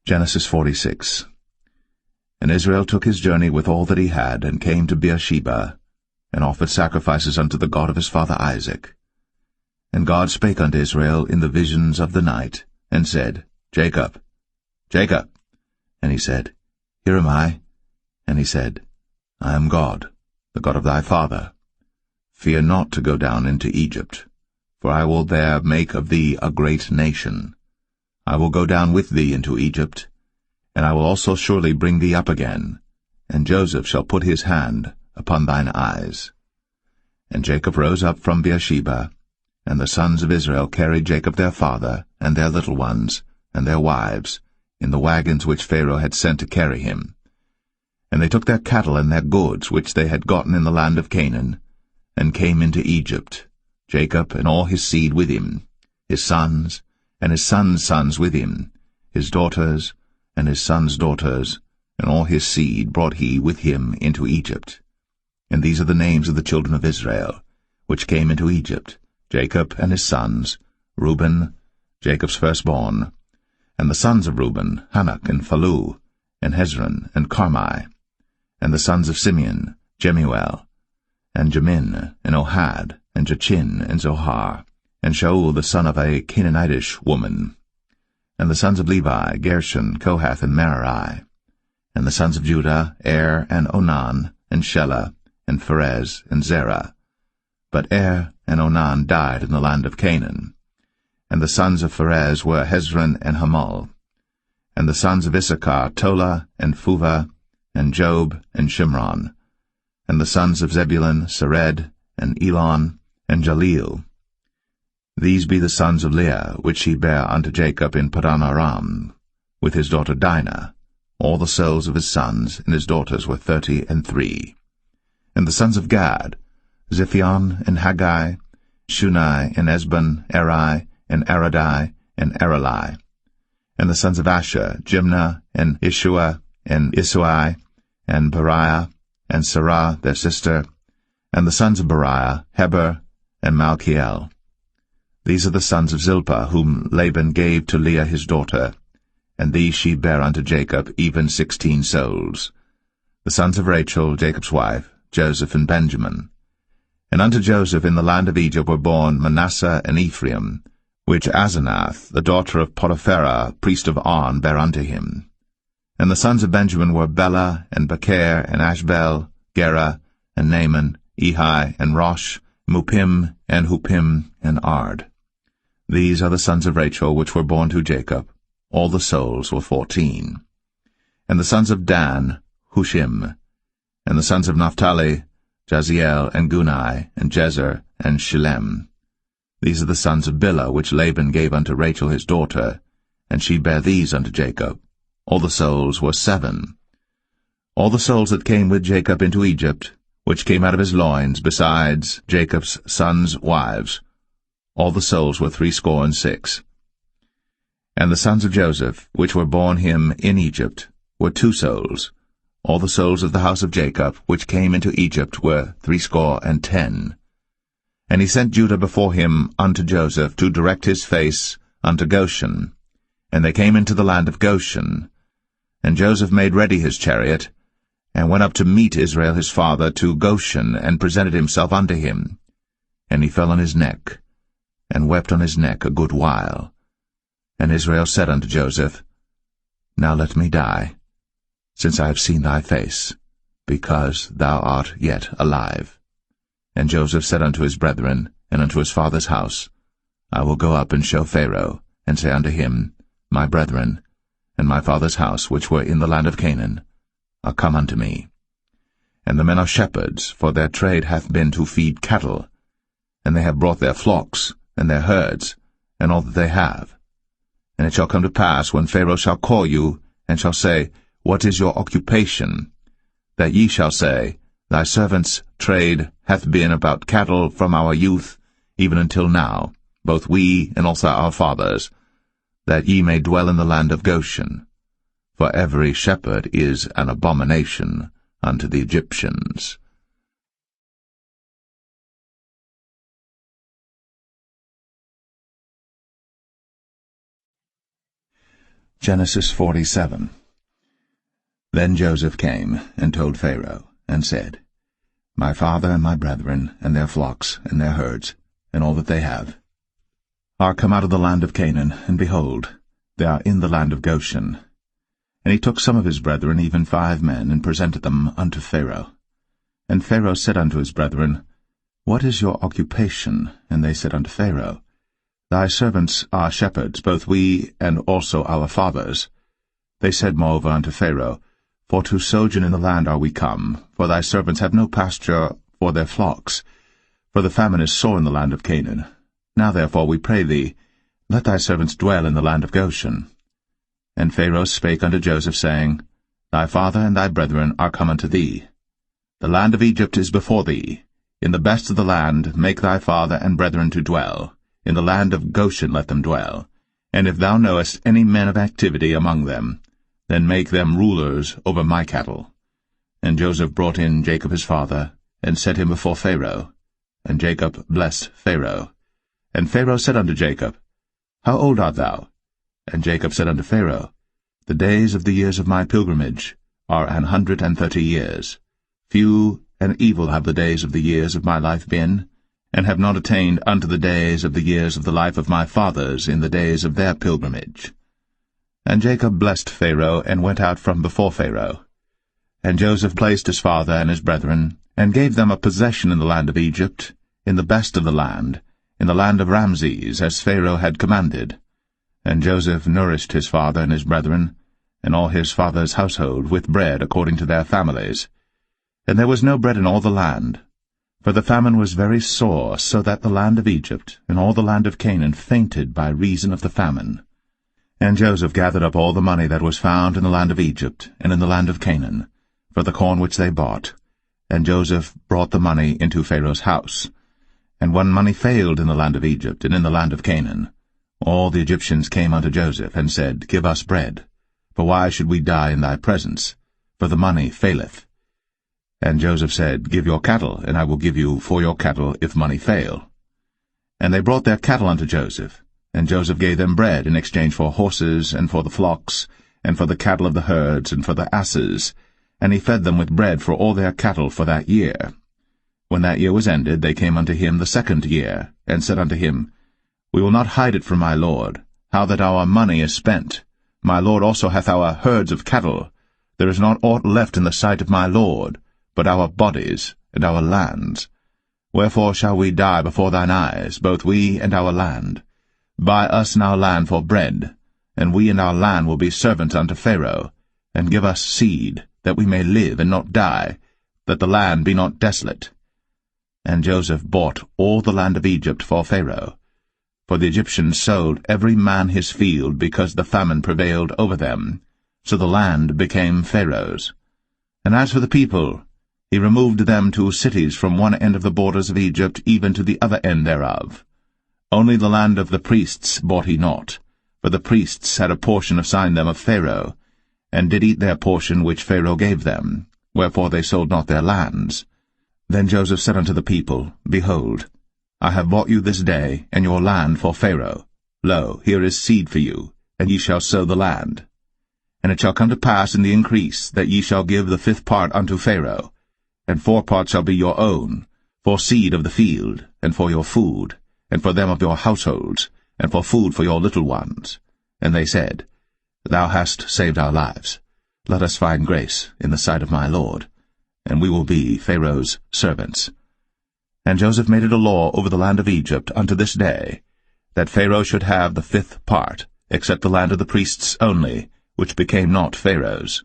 Genesis 46. And Israel took his journey with all that he had, and came to Beersheba, and offered sacrifices unto the God of his father Isaac. And God spake unto Israel in the visions of the night, and said, Jacob, Jacob. And he said, Here am I. And he said, I am God, the God of thy father. Fear not to go down into Egypt, for I will there make of thee a great nation. I will go down with thee into Egypt, and I will also surely bring thee up again, and Joseph shall put his hand upon thine eyes. And Jacob rose up from Beersheba, and the sons of Israel carried Jacob their father, and their little ones, and their wives, in the wagons which Pharaoh had sent to carry him. And they took their cattle and their goods which they had gotten in the land of Canaan, and came into Egypt, Jacob and all his seed with him, his sons, and his sons' sons with him, his daughters, and his sons' daughters, and all his seed brought he with him into Egypt. And these are the names of the children of Israel, which came into Egypt, Jacob and his sons, Reuben, Jacob's firstborn, and the sons of Reuben, Hanok and Phalu, and Hezron and Carmi, and the sons of Simeon, Jemuel, and Jamin, and Ohad, and Jachin, and Zohar, and Shaul the son of a Canaanitish woman. And the sons of Levi, Gershon, Kohath, and Merari. And the sons of Judah, and Onan, and Shelah, and Pharez, and Zerah. But and Onan died in the land of Canaan. And the sons of Pharez were Hezron and Hamul. And the sons of Issachar, Tola, and Phuvah, and Job, and Shimron. And the sons of Zebulun, Sered, and Elon, and Jaleel. These be the sons of Leah, which he bare unto Jacob in Padan Aram, with his daughter Dinah. All the souls of his sons and his daughters were 33. And the sons of Gad, Ziphion, and Haggai, Shunai, and Esbon, Eri, and Aradai, and Areli. And the sons of Asher, Jimnah, and Yeshua, and Isui, and Beriah, and Sarah their sister. And the sons of Beriah, Heber, and Malchiel. These are the sons of Zilpah, whom Laban gave to Leah his daughter, and these she bare unto Jacob, even 16 souls. The sons of Rachel, Jacob's wife, Joseph and Benjamin. And unto Joseph in the land of Egypt were born Manasseh and Ephraim, which Asenath, the daughter of Potipherah, priest of On, bare unto him. And the sons of Benjamin were Bela, and Becher, and Ashbel, Gera, and Naaman, Ehi, and Rosh, Muppim, and Huppim, and Ard. These are the sons of Rachel which were born to Jacob. All the souls were 14. And the sons of Dan, Hushim. And the sons of Naphtali, Jaziel, and Gunai, and Jezer, and Shillem. These are the sons of Bilhah which Laban gave unto Rachel his daughter, and she bare these unto Jacob. All the souls were 7. All the souls that came with Jacob into Egypt, which came out of his loins, besides Jacob's sons' wives, all the souls were 66. And the sons of Joseph, which were born him in Egypt, were 2 souls. All the souls of the house of Jacob, which came into Egypt, were 70. And he sent Judah before him unto Joseph, to direct his face unto Goshen. And they came into the land of Goshen. And Joseph made ready his chariot, and went up to meet Israel his father to Goshen, and presented himself unto him. And he fell on his neck, and wept on his neck a good while. And Israel said unto Joseph, Now let me die, since I have seen thy face, because thou art yet alive. And Joseph said unto his brethren, and unto his father's house, I will go up and show Pharaoh, and say unto him, My brethren, and my father's house, which were in the land of Canaan, are come unto me. And the men are shepherds, for their trade hath been to feed cattle, and they have brought their flocks, and their herds, and all that they have. And it shall come to pass, when Pharaoh shall call you, and shall say, What is your occupation? That ye shall say, Thy servant's trade hath been about cattle from our youth, even until now, both we and also our fathers, that ye may dwell in the land of Goshen. For every shepherd is an abomination unto the Egyptians. Genesis 47. Then Joseph came and told Pharaoh, and said, My father and my brethren, and their flocks, and their herds, and all that they have, are come out of the land of Canaan, and behold, they are in the land of Goshen. And he took some of his brethren, even 5 men, and presented them unto Pharaoh. And Pharaoh said unto his brethren, What is your occupation? And they said unto Pharaoh, Thy servants are shepherds, both we and also our fathers. They said moreover unto Pharaoh, For to sojourn in the land are we come, for thy servants have no pasture for their flocks, for the famine is sore in the land of Canaan. Now therefore, we pray thee, let thy servants dwell in the land of Goshen. And Pharaoh spake unto Joseph, saying, Thy father and thy brethren are come unto thee. The land of Egypt is before thee. In the best of the land make thy father and brethren to dwell. In the land of Goshen let them dwell. And if thou knowest any men of activity among them, then make them rulers over my cattle. And Joseph brought in Jacob his father, and set him before Pharaoh. And Jacob blessed Pharaoh. And Pharaoh said unto Jacob, How old art thou? And Jacob said unto Pharaoh, The days of the years of my pilgrimage are 130 years. Few and evil have the days of the years of my life been, and have not attained unto the days of the years of the life of my fathers in the days of their pilgrimage. And Jacob blessed Pharaoh, and went out from before Pharaoh. And Joseph placed his father and his brethren, and gave them a possession in the land of Egypt, in the best of the land, in the land of Ramses, as Pharaoh had commanded. And Joseph nourished his father and his brethren, and all his father's household, with bread according to their families. And there was no bread in all the land, for the famine was very sore, so that the land of Egypt and all the land of Canaan fainted by reason of the famine. And Joseph gathered up all the money that was found in the land of Egypt and in the land of Canaan, for the corn which they bought. And Joseph brought the money into Pharaoh's house. And when money failed in the land of Egypt and in the land of Canaan, all the Egyptians came unto Joseph, and said, Give us bread, for why should we die in thy presence? For the money faileth. And Joseph said, Give your cattle, and I will give you for your cattle if money fail. And they brought their cattle unto Joseph, and Joseph gave them bread in exchange for horses, and for the flocks, and for the cattle of the herds, and for the asses, and he fed them with bread for all their cattle for that year. When that year was ended, they came unto him the 2nd year, and said unto him, We will not hide it from my lord, how that our money is spent. My lord also hath our herds of cattle. There is not aught left in the sight of my lord, but our bodies and our lands. Wherefore shall we die before thine eyes, both we and our land? Buy us now land for bread, and we and our land will be servants unto Pharaoh, and give us seed, that we may live and not die, that the land be not desolate. And Joseph bought all the land of Egypt for Pharaoh. For the Egyptians sold every man his field, because the famine prevailed over them. So the land became Pharaoh's. And as for the people, he removed them to cities from one end of the borders of Egypt even to the other end thereof. Only the land of the priests bought he not, for the priests had a portion assigned them of Pharaoh, and did eat their portion which Pharaoh gave them, wherefore they sold not their lands. Then Joseph said unto the people, Behold, I have bought you this day, and your land for Pharaoh. Lo, here is seed for you, and ye shall sow the land. And it shall come to pass in the increase, that ye shall give the 5th part unto Pharaoh, and 4 parts shall be your own, for seed of the field, and for your food, and for them of your households, and for food for your little ones. And they said, Thou hast saved our lives. Let us find grace in the sight of my lord, and we will be Pharaoh's servants. And Joseph made it a law over the land of Egypt unto this day, that Pharaoh should have the 5th part, except the land of the priests only, which became not Pharaoh's.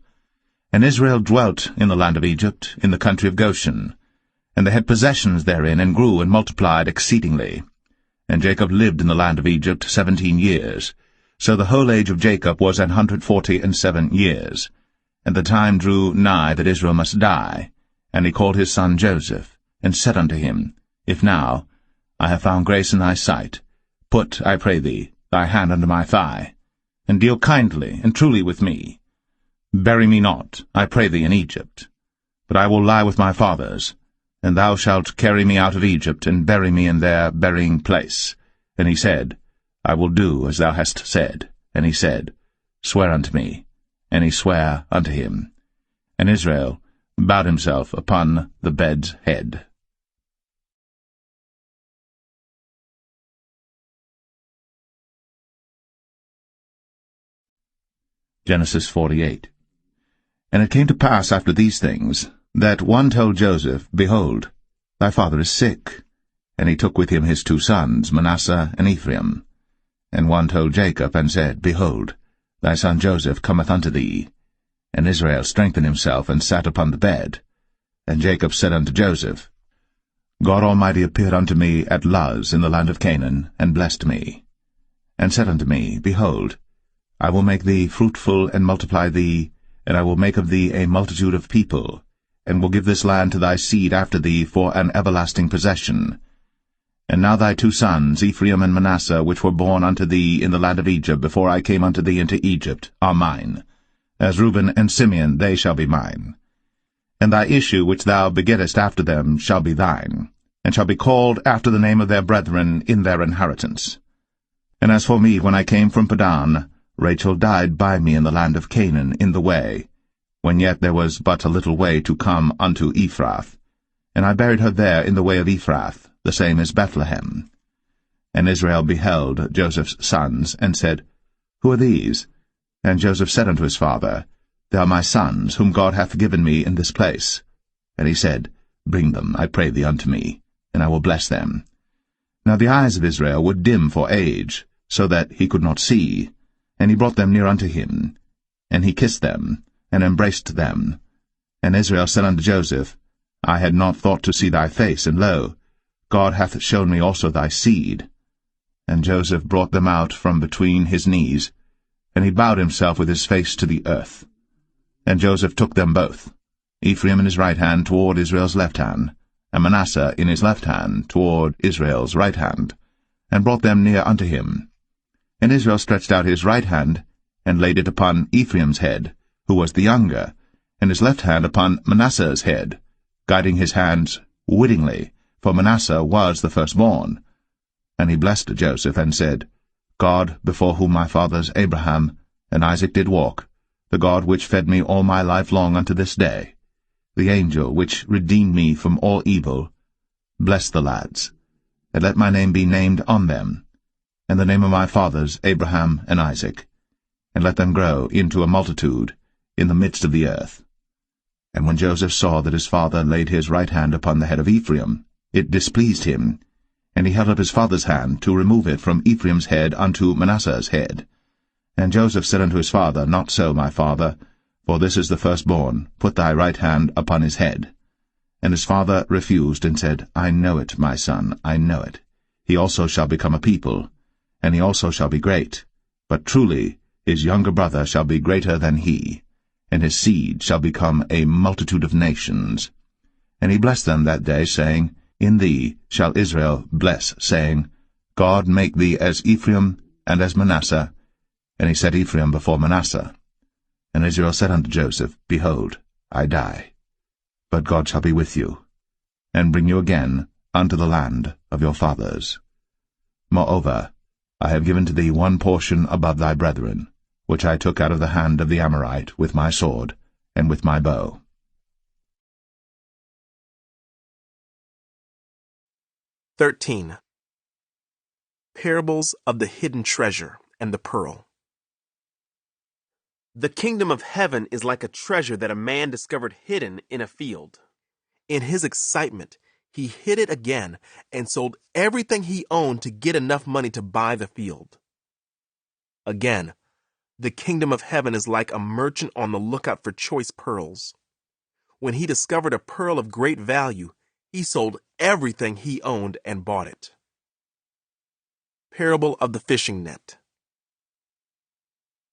And Israel dwelt in the land of Egypt, in the country of Goshen. And they had possessions therein, and grew and multiplied exceedingly. And Jacob lived in the land of Egypt 17 years. So the whole age of Jacob was 147 years. And the time drew nigh that Israel must die. And he called his son Joseph, and said unto him, If now I have found grace in thy sight, put, I pray thee, thy hand under my thigh, and deal kindly and truly with me. Bury me not, I pray thee, in Egypt, but I will lie with my fathers, and thou shalt carry me out of Egypt, and bury me in their burying place. And he said, I will do as thou hast said. And he said, Swear unto me. And he sware unto him. And Israel bowed himself upon the bed's head. Genesis 48. And it came to pass after these things, that one told Joseph, Behold, thy father is sick. And he took with him his 2 sons, Manasseh and Ephraim. And one told Jacob, and said, Behold, thy son Joseph cometh unto thee. And Israel strengthened himself, and sat upon the bed. And Jacob said unto Joseph, God Almighty appeared unto me at Luz in the land of Canaan, and blessed me. And said unto me, Behold, I will make thee fruitful, and multiply thee, and I will make of thee a multitude of people, and will give this land to thy seed after thee for an everlasting possession. And now thy 2 sons, Ephraim and Manasseh, which were born unto thee in the land of Egypt before I came unto thee into Egypt, are mine. As Reuben and Simeon they shall be mine. And thy issue which thou begettest after them shall be thine, and shall be called after the name of their brethren in their inheritance. And as for me, when I came from Padan, Rachel died by me in the land of Canaan in the way, when yet there was but a little way to come unto Ephrath. And I buried her there in the way of Ephrath, the same as Bethlehem. And Israel beheld Joseph's sons, and said, Who are these? And Joseph said unto his father, They are my sons, whom God hath given me in this place. And he said, Bring them, I pray thee, unto me, and I will bless them. Now the eyes of Israel were dim for age, so that he could not see. And he brought them near unto him. And he kissed them, and embraced them. And Israel said unto Joseph, I had not thought to see thy face, and lo, God hath shown me also thy seed. And Joseph brought them out from between his knees, and he bowed himself with his face to the earth. And Joseph took them both, Ephraim in his right hand toward Israel's left hand, and Manasseh in his left hand toward Israel's right hand, and brought them near unto him. And Israel stretched out his right hand, and laid it upon Ephraim's head, who was the younger, and his left hand upon Manasseh's head, guiding his hands wittingly, for Manasseh was the firstborn. And he blessed Joseph, and said, God, before whom my fathers Abraham and Isaac did walk, the God which fed me all my life long unto this day, the angel which redeemed me from all evil, bless the lads, and let my name be named on them, and the name of my fathers Abraham and Isaac, and let them grow into a multitude in the midst of the earth. And when Joseph saw that his father laid his right hand upon the head of Ephraim, it displeased him, and he held up his father's hand to remove it from Ephraim's head unto Manasseh's head. And Joseph said unto his father, Not so, my father, for this is the firstborn, put thy right hand upon his head. And his father refused, and said, I know it, my son, I know it. He also shall become a people, and he also shall be great. But truly his younger brother shall be greater than he, and his seed shall become a multitude of nations. And he blessed them that day, saying, In thee shall Israel bless, saying, God make thee as Ephraim and as Manasseh. And he set Ephraim before Manasseh. And Israel said unto Joseph, Behold, I die, but God shall be with you, and bring you again unto the land of your fathers. Moreover, I have given to thee one portion above thy brethren, which I took out of the hand of the Amorite with my sword and with my bow. (13) Parables of the hidden treasure and the pearl. The kingdom of heaven is like a treasure that a man discovered hidden in a field. In his excitement, he hid it again and sold everything he owned to get enough money to buy the field. Again, the kingdom of heaven is like a merchant on the lookout for choice pearls. When he discovered a pearl of great value, he sold everything he owned and bought it. Parable of the fishing net.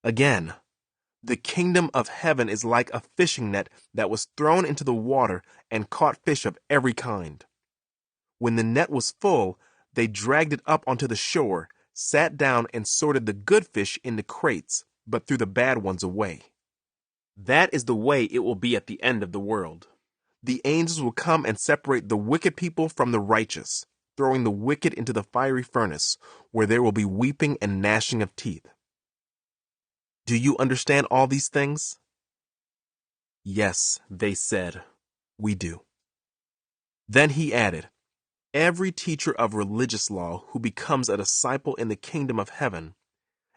Again, the kingdom of heaven is like a fishing net that was thrown into the water and caught fish of every kind. When the net was full, they dragged it up onto the shore, sat down and sorted the good fish into crates, but threw the bad ones away. That is the way it will be at the end of the world. The angels will come and separate the wicked people from the righteous, throwing the wicked into the fiery furnace, where there will be weeping and gnashing of teeth. Do you understand all these things? Yes, they said, we do. Then he added, every teacher of religious law who becomes a disciple in the kingdom of heaven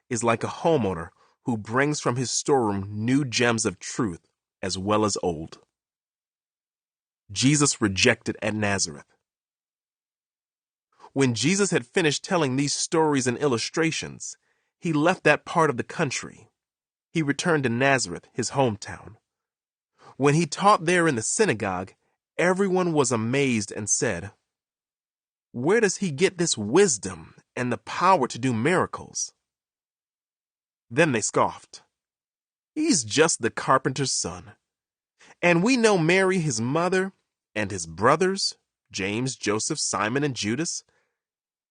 is like a homeowner who brings from his storeroom new gems of truth as well as old. Jesus rejected at Nazareth. When Jesus had finished telling these stories and illustrations, he left that part of the country. He returned to Nazareth, his hometown. When he taught there in the synagogue, everyone was amazed and said, where does he get this wisdom and the power to do miracles? Then they scoffed. He's just the carpenter's son. And we know Mary, his mother, and his brothers, James, Joseph, Simon, and Judas.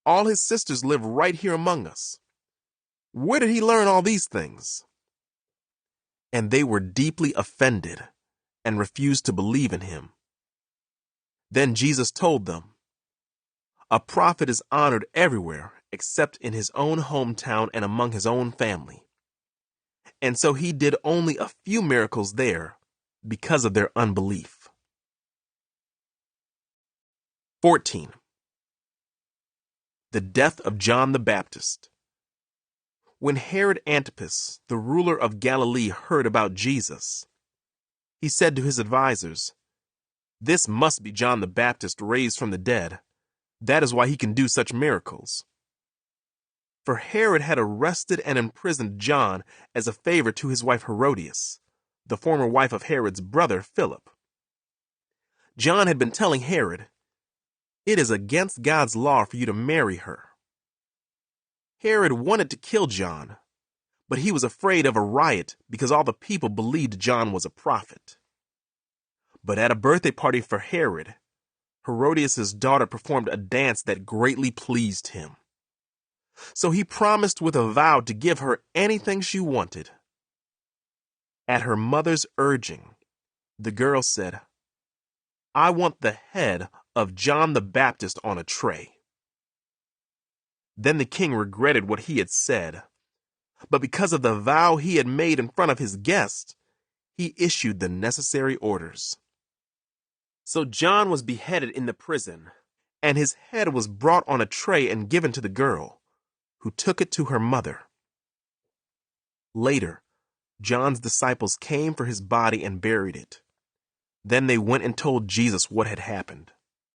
All his sisters live right here among us. Where did he learn all these things? And they were deeply offended and refused to believe in him. Then Jesus told them, a prophet is honored everywhere except in his own hometown and among his own family. And so he did only a few miracles there because of their unbelief. 14. The death of John the Baptist. When Herod Antipas, the ruler of Galilee, heard about Jesus, he said to his advisers, this must be John the Baptist raised from the dead. That is why he can do such miracles. For Herod had arrested and imprisoned John as a favor to his wife Herodias, the former wife of Herod's brother Philip. John had been telling Herod, it is against God's law for you to marry her. Herod wanted to kill John, but he was afraid of a riot because all the people believed John was a prophet. But at a birthday party for Herod, Herodias' daughter performed a dance that greatly pleased him. So he promised with a vow to give her anything she wanted. At her mother's urging, the girl said, I want the head of John the Baptist on a tray. Then the king regretted what he had said, but because of the vow he had made in front of his guests, he issued the necessary orders. So John was beheaded in the prison, and his head was brought on a tray and given to the girl, who took it to her mother. Later, John's disciples came for his body and buried it. Then they went and told Jesus what had happened.